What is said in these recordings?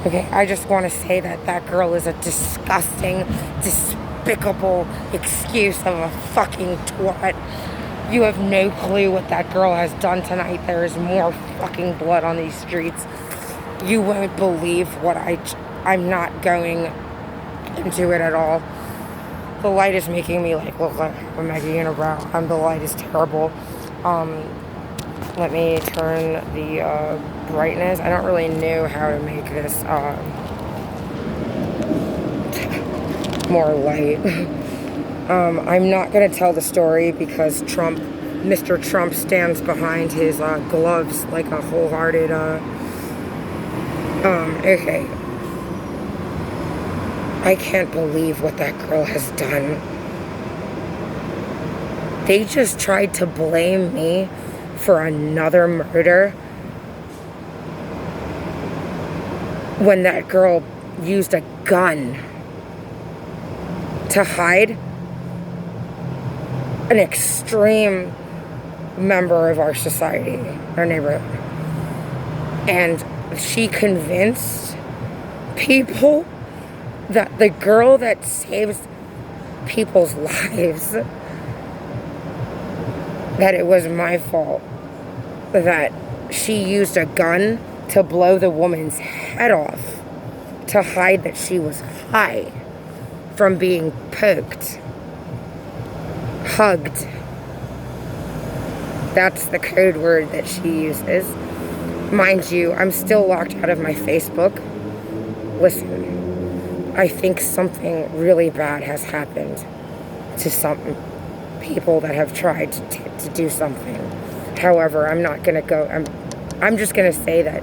Okay, I just want to say that that girl is a disgusting, despicable excuse of a fucking twat. You have no clue what that girl has done tonight. There is more fucking blood on these streets. You won't believe what I'm not going into it at all. The light is making me like look like a mega unibrow. The light is terrible. Let me turn the brightness. I don't really know how to make this more light. I'm not going to tell the story because Mr. Trump stands behind his gloves like a wholehearted, okay. I can't believe what that girl has done. They just tried to blame me for another murder when that girl used a gun to hide an extreme member of our society, our neighborhood. And she convinced people that the girl that saves people's lives, that it was my fault, that she used a gun to blow the woman's head off to hide that she was high from being poked, hugged. That's the code word that she uses. Mind you, I'm still locked out of my Facebook. Listen, I think something really bad has happened to some people that have tried to do something. However, I'm not going to go. I'm just going to say that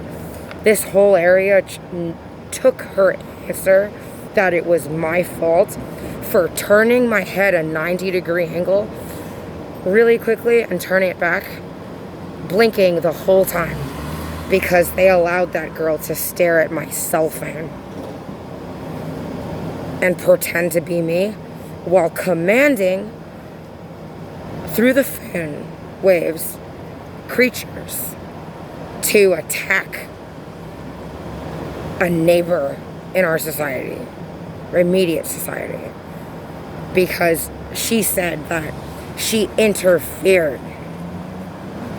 this whole area took her answer that it was my fault for turning my head a 90-degree angle really quickly and turning it back, blinking the whole time, because they allowed that girl to stare at my cell phone and pretend to be me while commanding through the phone waves creatures to attack a neighbor in our society, our immediate society, because she said that she interfered.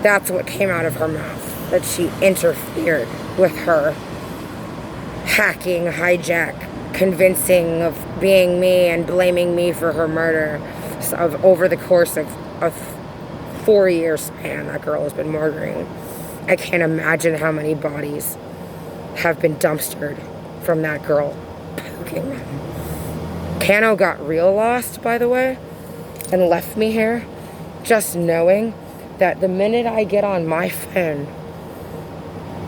That's what came out of her mouth, that she interfered with her hacking, hijack, convincing of being me and blaming me for her murder over the course of a 4-year span that girl has been murdering. I can't imagine how many bodies have been dumpstered from that girl poking them. Cano got real lost, by the way, and left me here just knowing that the minute I get on my phone,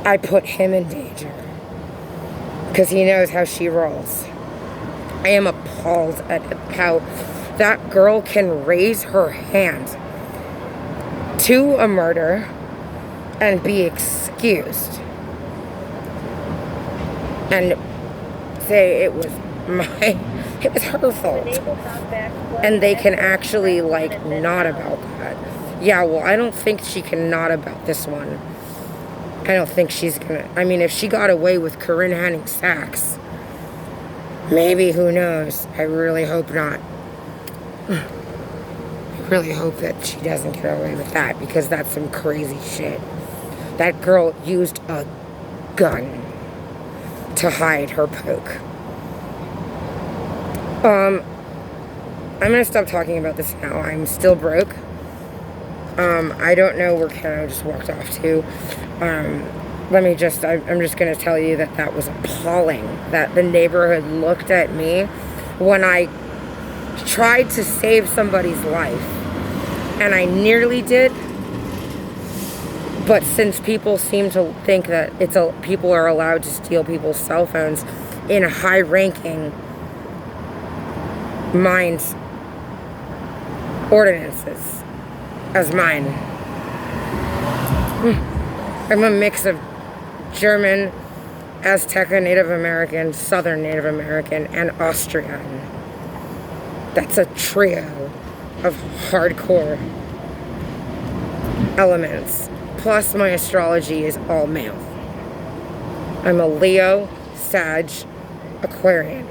I put him in danger because he knows how she rolls. I am appalled at how that girl can raise her hand to a murder and be excused and say it was her fault, and they can actually like nod about that. Yeah, well, I don't think she can nod about this one. I don't think she's gonna. I mean, if she got away with Corinne Henning Sachs, maybe, who knows? I really hope not. I really hope that she doesn't get away with that, because that's some crazy shit. That girl used a gun to hide her poke. I'm gonna stop talking about this now. I'm still broke. I don't know where Cano just walked off to. I'm just gonna tell you that that was appalling. That the neighborhood looked at me when I tried to save somebody's life, and I nearly did. But since people seem to think that people are allowed to steal people's cell phones in high-ranking minds ordinances as mine. I'm a mix of German, Azteca Native American, Southern Native American, and Austrian. That's a trio of hardcore elements. Plus my astrology is all male. I'm a Leo, Sag, Aquarian.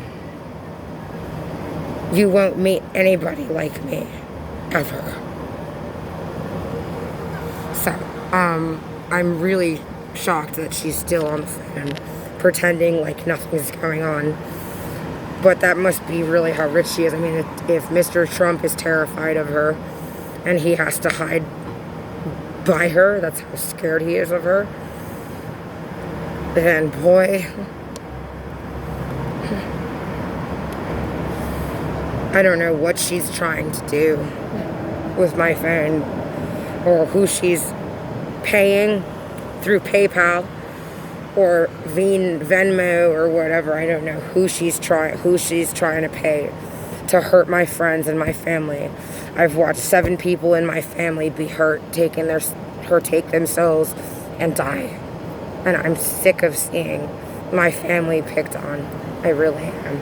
You won't meet anybody like me, ever. So, I'm really shocked that she's still on the phone, pretending like nothing's going on. But that must be really how rich she is. I mean, if Mr. Trump is terrified of her, and he has to hide by her, that's how scared he is of her, then boy, I don't know what she's trying to do with my phone, or who she's paying through PayPal or Venmo or whatever. I don't know who she's trying to pay to hurt my friends and my family. I've watched 7 people in my family be hurt, take themselves and die. And I'm sick of seeing my family picked on. I really am.